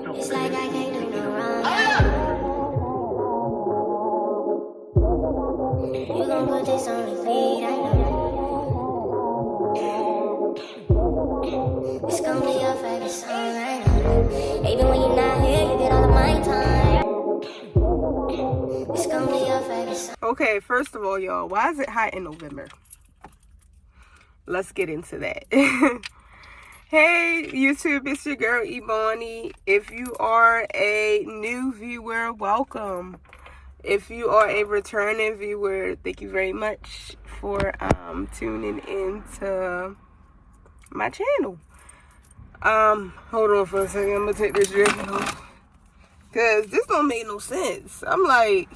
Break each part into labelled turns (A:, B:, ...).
A: It's like I can't do no wrong. You gon' put this on repeat, I know. It's gon' be your favorite song right now. Even when you're not here, you get all of my time. It's gon' be your favorite song.
B: Okay, first of all, y'all, why is it hot in November? Let's get into that. Hey, YouTube, it's your girl, Ebony. If you are a new viewer, welcome. If you are a returning viewer, thank you very much for tuning into my channel. Hold on for a second. I'm gonna take this jacket off, cause this don't make no sense. I'm like,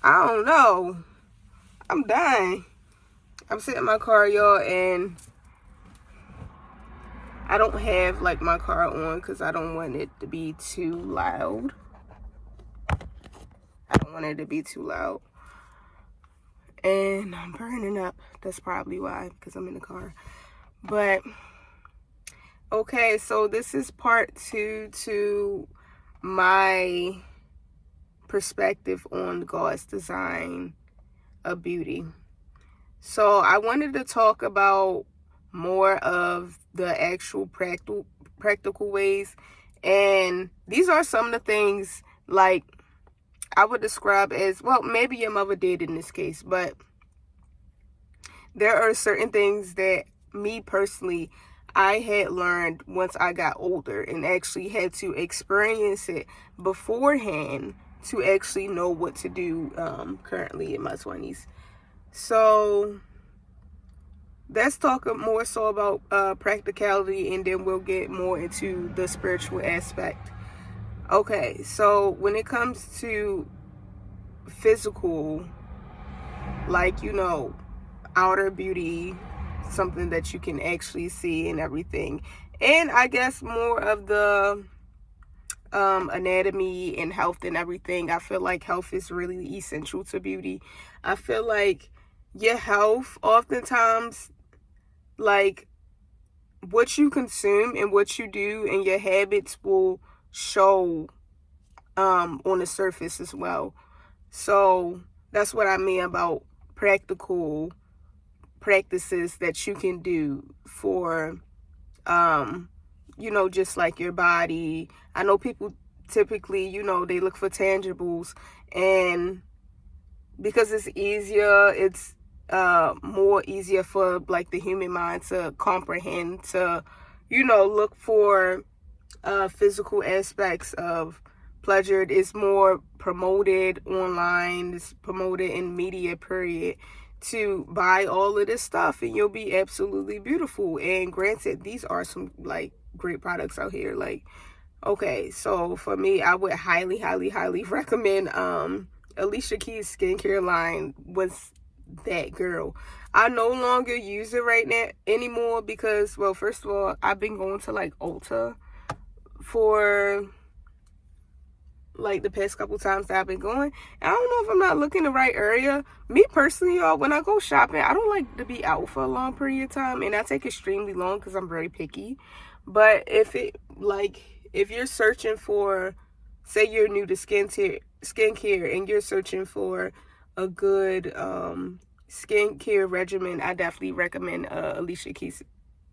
B: I don't know. I'm dying. I'm sitting in my car, y'all, and I don't have like my car on because I don't want it to be too loud. And I'm burning up. That's probably why, because I'm in the car. But okay, so this is part 2 to my perspective on God's design of beauty. So I wanted to talk about more of the actual practical ways, and these are some of the things like I would describe as, well, maybe your mother did in this case, but there are certain things that me personally, I had learned once I got older and actually had to experience it beforehand to actually know what to do currently in my 20s. So let's talk more so about practicality, and then we'll get more into the spiritual aspect. Okay, so when it comes to physical, like, you know, outer beauty, something that you can actually see and everything, and I guess more of the anatomy and health and everything, I feel like health is really essential to beauty. I feel like your health, oftentimes, like, what you consume and what you do and your habits will show on the surface as well. So that's what I mean about practical practices that you can do for you know, just like your body. I know people typically, you know, they look for tangibles, and because it's easier, it's more easier for like the human mind to comprehend, to, you know, look for physical aspects of pleasure. It's more promoted online, it's promoted in media, period, to buy all of this stuff and you'll be absolutely beautiful. And granted, these are some like great products out here. Like, okay, so for me, I would highly recommend Alicia Keys' skincare line was that girl. I no longer use it right now anymore because, well, first of all, I've been going to like Ulta for like the past couple times that I've been going. And I don't know if I'm not looking the right area. Me personally, y'all, when I go shopping, I don't like to be out for a long period of time, and I take extremely long because I'm very picky. But if you're searching for, say you're new to skincare and you're searching for a good skincare regimen, I definitely recommend Alicia Keys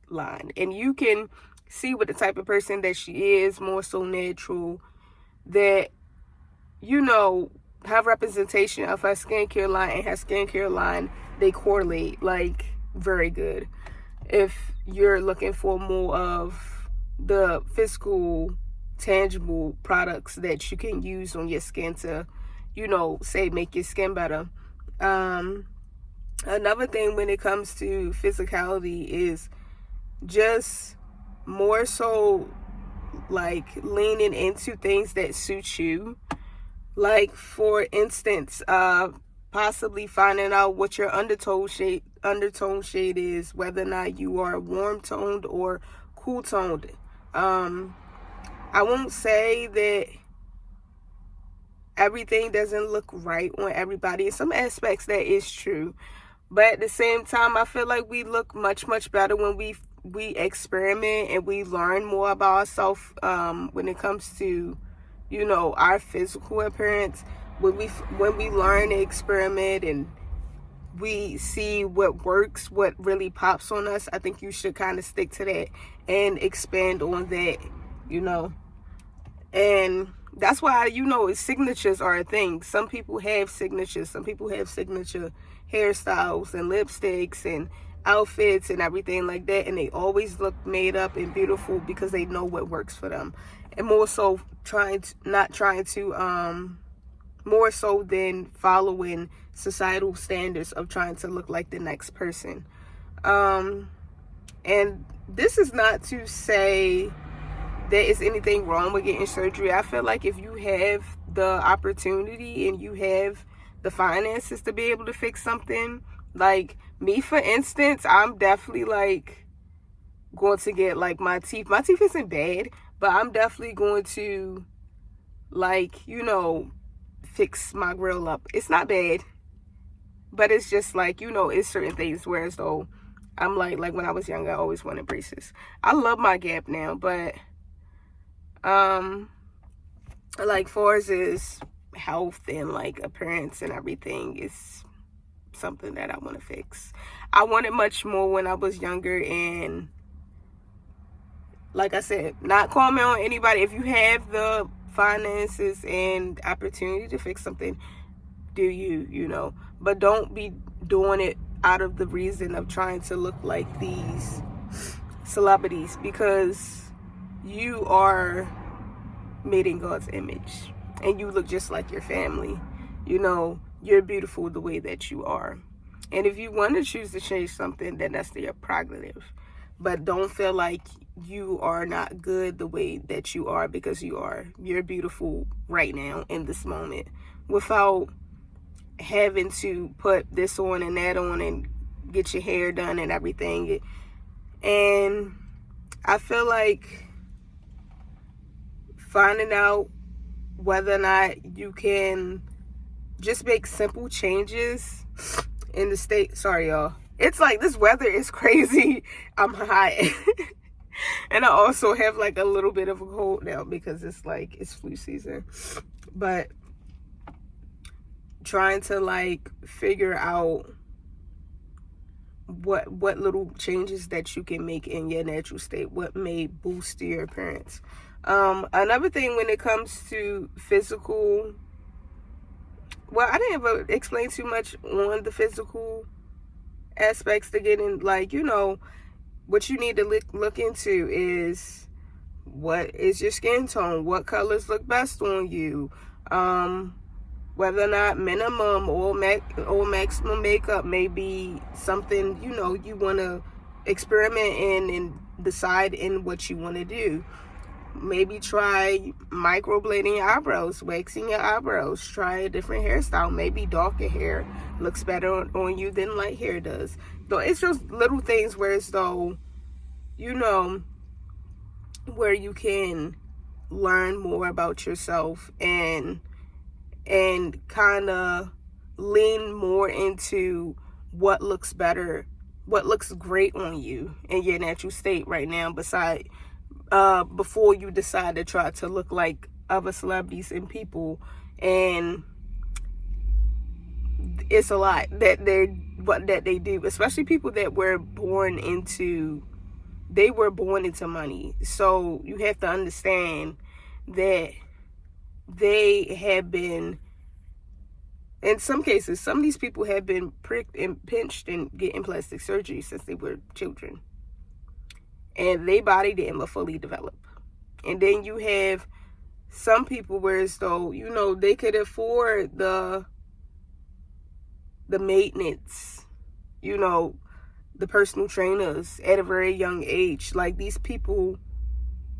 B: line. And you can see what the type of person that she is, more so natural, that, you know, have representation of her skincare line, and her skincare line, they correlate like very good. If you're looking for more of the physical, tangible products that you can use on your skin to, you know, say make your skin better. Another thing when it comes to physicality is just more so like leaning into things that suit you. Like, for instance, possibly finding out what your undertone shade is, whether or not you are warm toned or cool toned. I won't say that everything doesn't look right on everybody. In some aspects that is true, but at the same time, I feel like we look much better when we we experiment and we learn more about ourselves when it comes to, you know, our physical appearance. When we learn and experiment and we see what works, what really pops on us, I think you should kind of stick to that and expand on that, you know. And that's why, you know, signatures are a thing. Some people have signatures. Some people have signature hairstyles and lipsticks and outfits and everything like that. And they always look made up and beautiful because they know what works for them. And more so more so than following societal standards of trying to look like the next person. And this is not to say there is anything wrong with getting surgery. I feel like if you have the opportunity and you have the finances to be able to fix something, like me, for instance, I'm definitely like going to get like my teeth isn't bad, but I'm definitely going to, like, you know, fix my grill up. It's not bad, but it's just like, you know, it's certain things where as though I'm like when I was younger, I always wanted braces. I love my gap now, but like far as is health and like appearance and everything is something that I want to fix. I wanted much more when I was younger, and like I said, not comment on anybody. If you have the finances and opportunity to fix something, do you know, but don't be doing it out of the reason of trying to look like these celebrities, because you are made in God's image and you look just like your family. You know, you're beautiful the way that you are. And if you want to choose to change something, then that's your prerogative. But don't feel like you are not good the way that you are, because you are. You're beautiful right now in this moment without having to put this on and that on and get your hair done and everything. And I feel like finding out whether or not you can just make simple changes in the state. Sorry, y'all. It's like this weather is crazy. I'm hot. And I also have like a little bit of a cold now because it's flu season. But trying to like figure out what little changes that you can make in your natural state, what may boost your appearance. Another thing when it comes to physical, well, I didn't ever explain too much on the physical aspects to get in, like, you know, what you need to look into is what is your skin tone, what colors look best on you, whether or not minimum or maximum makeup may be something, you know, you want to experiment in and decide in what you want to do. Maybe try microblading your eyebrows, waxing your eyebrows, try a different hairstyle. Maybe darker hair looks better on you than light hair does. Though it's just little things where it's though, you know, where you can learn more about yourself and kind of lean more into what looks better, what looks great on you in your natural state right now, before you decide to try to look like other celebrities and people. And it's a lot that they do, especially people that were born into money. So you have to understand that they have been, in some cases, some of these people have been pricked and pinched and getting plastic surgery since they were children, and their body didn't fully develop. And then you have some people where as though, you know, they could afford the maintenance, you know, the personal trainers at a very young age, like these people.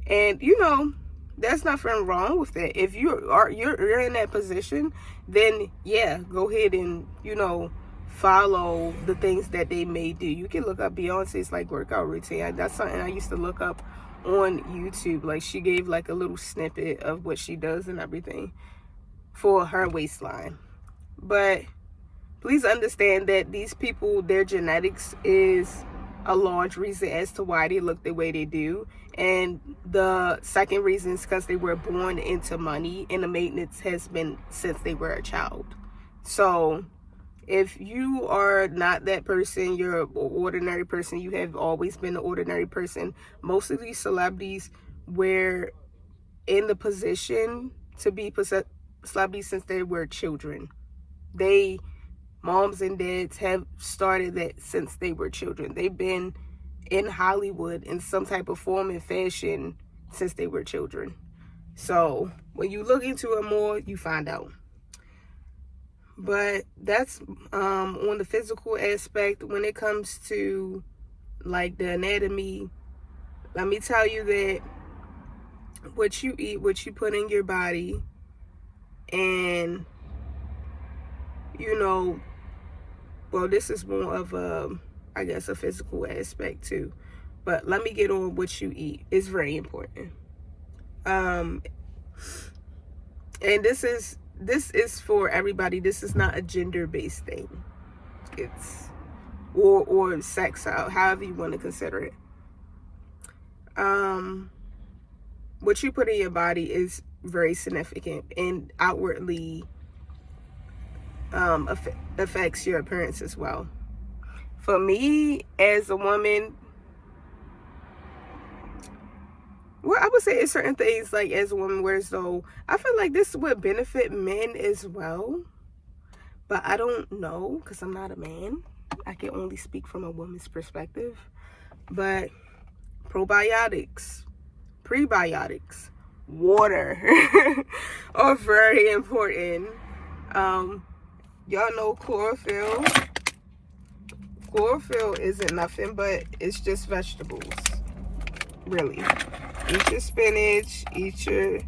B: And you know, there's nothing wrong with that. If you're in that position, then yeah, go ahead and, you know, follow the things that they may do. You can look up Beyonce's like workout routine. That's something I used to look up on YouTube. Like, she gave like a little snippet of what she does and everything for her waistline. But please understand that these people, their genetics is a large reason as to why they look the way they do. And the second reason is because they were born into money, and the maintenance has been since they were a child. So if you are not that person, you're an ordinary person, you have always been an ordinary person. Most of these celebrities were in the position to be celebrities since they were children. They, moms and dads, have started that since they were children. They've been in Hollywood in some type of form and fashion since they were children. So when you look into it more, you find out. But that's on the physical aspect. When it comes to like the anatomy, let me tell you that what you eat, what you put in your body, and well, this is more of I guess a physical aspect too. But let me get on what you eat. It's very important. And this is for everybody. This is not a gender-based thing. It's or sex, however you want to consider it. What you put in your body is very significant and outwardly affects your appearance as well. For me, as a woman, well, I would say it's certain things like as a woman, where so I feel like this would benefit men as well, but I don't know because I'm not a man. I can only speak from a woman's perspective. But probiotics, prebiotics, water are very important. Y'all know chlorophyll. Chlorophyll isn't nothing, but it's just vegetables, really. Eat your spinach, eat your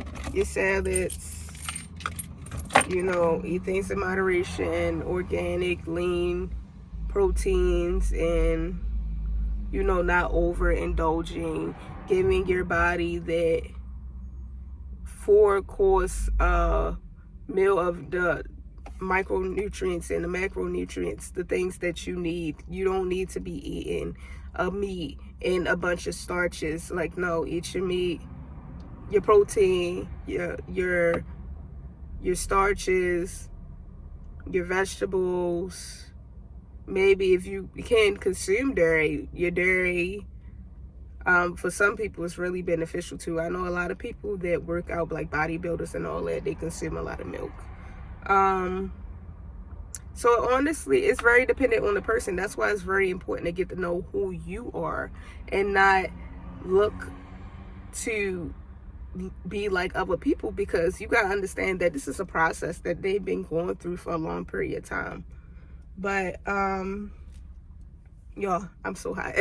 B: salads, eat things in moderation, organic, lean proteins, and, not overindulging, giving your body that 4-course meal of the micronutrients and the macronutrients, the things that you need. You don't need to be eating a meat and a bunch of starches. Like, no, eat your meat, your protein, your starches, your vegetables. Maybe if you can consume dairy, your dairy. For some people, it's really beneficial too. I know a lot of people that work out, like bodybuilders and all that, they consume a lot of milk. So honestly, it's very dependent on the person. That's why it's very important to get to know who you are and not look to be like other people, because you gotta understand that this is a process that they've been going through for a long period of time. But y'all, I'm so hot.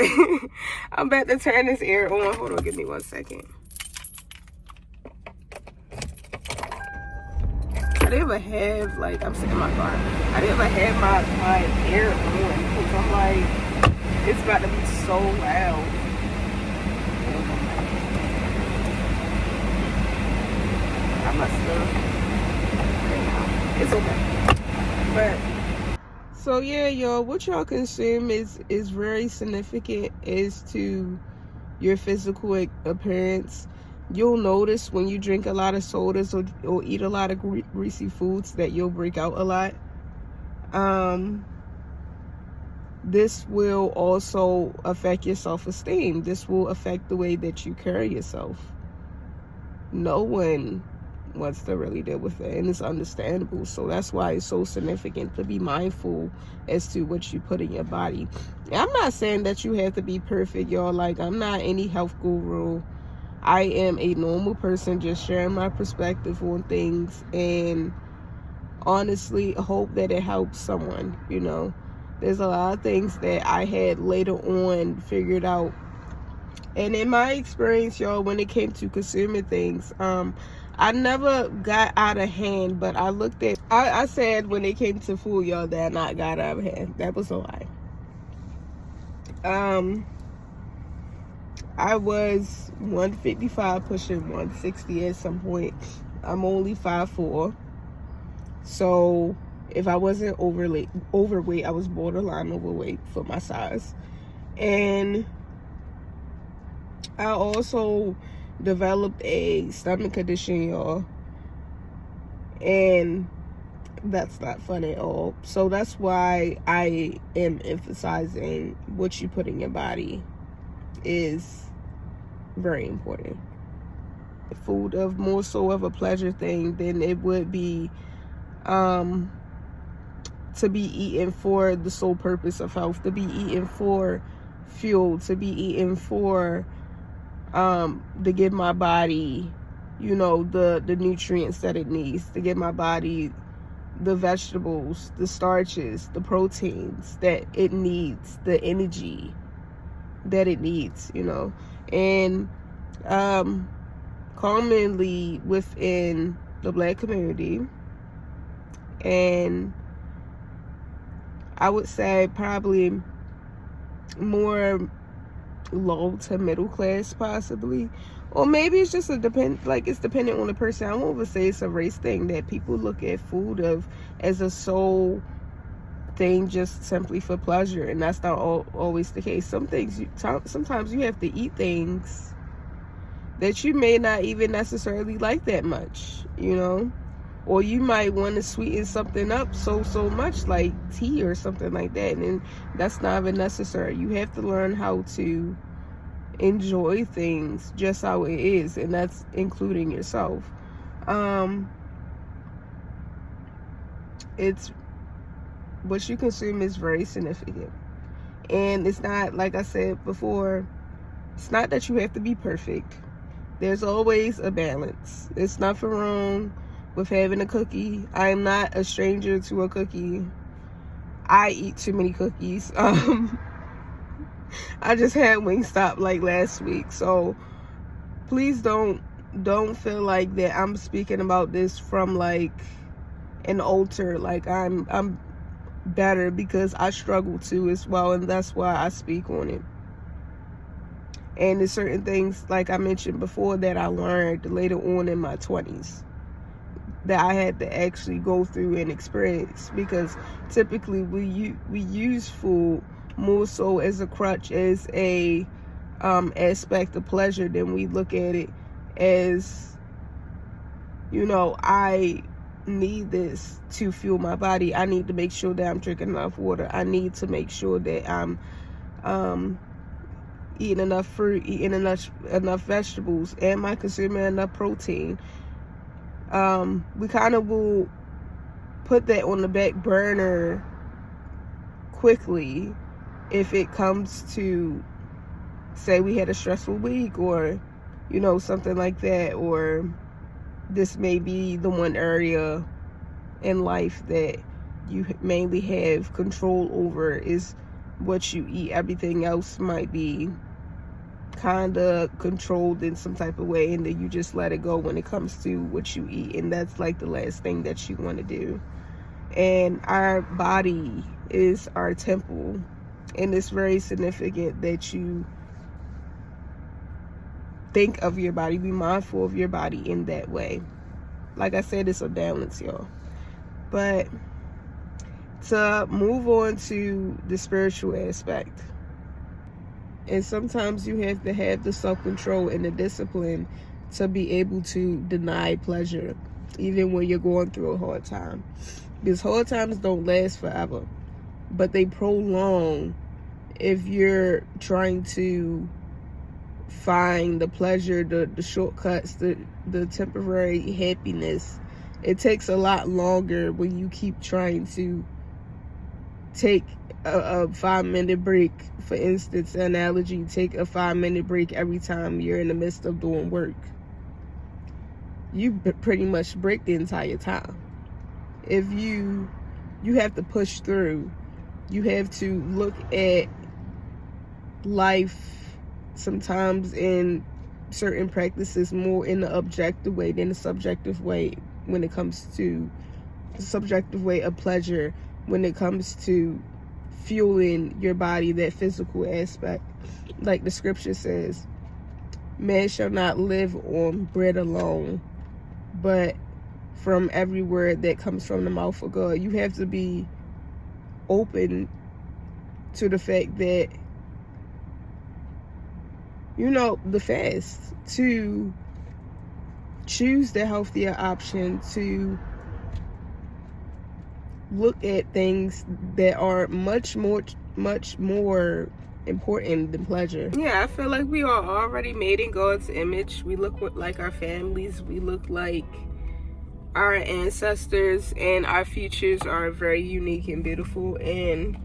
B: I'm about to turn this air on. Hold on, give me 1 second. I didn't ever have, like, I'm sitting in my car. I didn't ever have my air on because I'm like, it's about to be so loud. I must have. It's okay. But, so yeah, y'all, what y'all consume is very significant as to your physical appearance. You'll notice when you drink a lot of sodas or eat a lot of greasy foods that you'll break out a lot. This will also affect your self-esteem. This will affect the way that you carry yourself. No one wants to really deal with it, and it's understandable. So that's why it's so significant to be mindful as to what you put in your body. I'm not saying that you have to be perfect, y'all. Like, I'm not any health guru. I am a normal person just sharing my perspective on things, and honestly hope that it helps someone. There's a lot of things that I had later on figured out, and in my experience, y'all, when it came to consuming things, I never got out of hand, but I said when it came to food, y'all, that I not got out of hand. That was a lie. I was 155 pushing 160 at some point. I'm only 5'4". So if I wasn't overweight, I was borderline overweight for my size. And I also developed a stomach condition, y'all, and that's not fun at all. So that's why I am emphasizing what you put in your body is very important. Food of more so of a pleasure thing than it would be to be eaten for the sole purpose of health, to be eaten for fuel, to be eaten for to give my body, the nutrients that it needs, to give my body the vegetables, the starches, the proteins that it needs, the energy that it needs, and commonly within the Black community, and I would say probably more low to middle class, possibly, or maybe it's just it's dependent on the person. I won't even say it's a race thing that people look at food as a sole thing just simply for pleasure, and that's not always the case. Sometimes you have to eat things that you may not even necessarily like that much, or you might want to sweeten something up so much, like tea or something like that, and that's not even necessary. You have to learn how to enjoy things just how it is, and that's including yourself. It's what you consume is very significant, and it's not, like I said before, it's not that you have to be perfect. There's always a balance. There's nothing wrong with having a cookie. I am not a stranger to a cookie. I eat too many cookies. I just had Wingstop like last week, so please don't feel like that I'm speaking about this from like an altar, like I'm better, because I struggle too as well, and that's why I speak on it. And there's certain things, like I mentioned before, that I learned later on in my 20s that I had to actually go through and experience, because typically we use food more so as a crutch, as a aspect of pleasure, than we look at it as, I need this to fuel my body. I need to make sure that I'm drinking enough water. I need to make sure that I'm eating enough fruit, eating enough vegetables, am I consuming enough protein? We kind of will put that on the back burner quickly if it comes to, say, we had a stressful week, or something like that, or this may be the one area in life that you mainly have control over is what you eat. Everything else might be kind of controlled in some type of way, and then you just let it go when it comes to what you eat, and that's like the last thing that you want to do. And our body is our temple, and it's very significant that you think of your body, be mindful of your body in that way. Like I said, it's a balance, y'all. But to move on to the spiritual aspect, and sometimes you have to have the self-control and the discipline to be able to deny pleasure, even when you're going through a hard time. Because hard times don't last forever, but they prolong if you're trying to find the pleasure, the shortcuts, the temporary happiness. It takes a lot longer when you keep trying to take a 5-minute break. For instance, analogy, take a 5-minute break every time you're in the midst of doing work. You pretty much break the entire time. If you have to push through, you have to look at life sometimes in certain practices more in the objective way than the subjective way, when it comes to the subjective way of pleasure, when it comes to fueling your body, that physical aspect. Like the scripture says, man shall not live on bread alone, but from every word that comes from the mouth of God. You have to be open to the fact that the fast, to choose the healthier option, to look at things that are much more important than pleasure. Yeah, I feel like we are already made in God's image. We look like our families. We look like our ancestors, and our futures are very unique and beautiful, and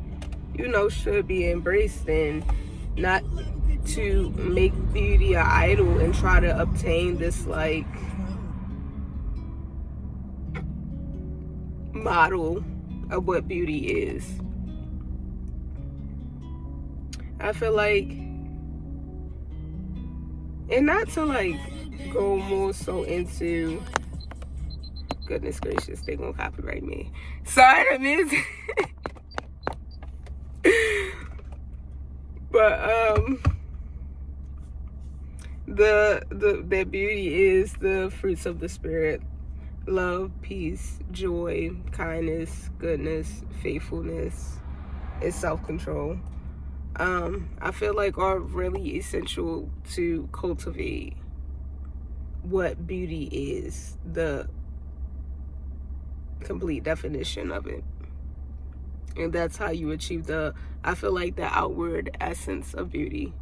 B: should be embraced, and not to make beauty an idol and try to obtain this like model of what beauty is. I feel like, and not to like go more so into, goodness gracious, they gonna copyright me. Sorry, the music. But the beauty is the fruits of the spirit: love, peace, joy, kindness, goodness, faithfulness, and self-control. I feel like are really essential to cultivate what beauty is, the complete definition of it. And that's how you achieve I feel like the outward essence of beauty.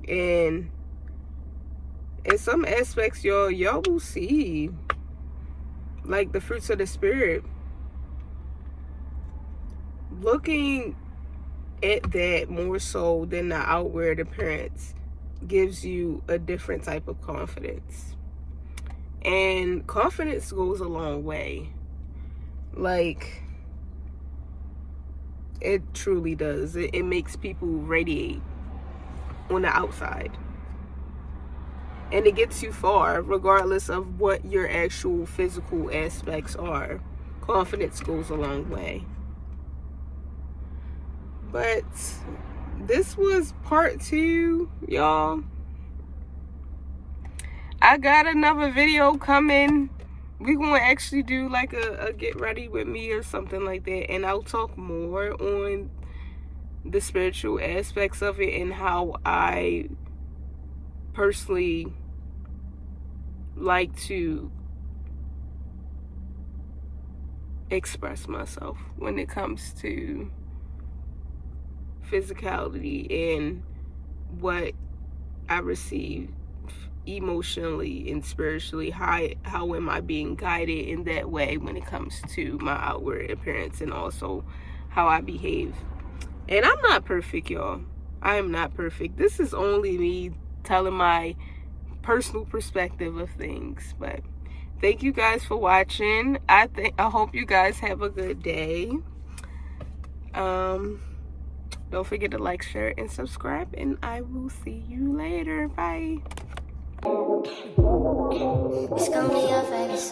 B: And in some aspects, y'all will see like the fruits of the spirit. Looking at that more so than the outward appearance gives you a different type of confidence. And confidence goes a long way. Like, it truly does. It makes people radiate on the outside. And it gets you far, regardless of what your actual physical aspects are. Confidence goes a long way. But this was part 2, y'all. I got another video coming. We're going to actually do like a get ready with me or something like that. And I'll talk more on the spiritual aspects of it and how I personally like to express myself when it comes to physicality and what I receive emotionally and spiritually. How am I being guided in that way when it comes to my outward appearance, and also how I behave. And I'm not perfect, y'all. I am not perfect. This is only me telling my personal perspective of things. But thank you guys for watching. I hope you guys have a good day. Don't forget to like, share, and subscribe, and I will see you later. Bye.
A: It's gonna be your favorite song.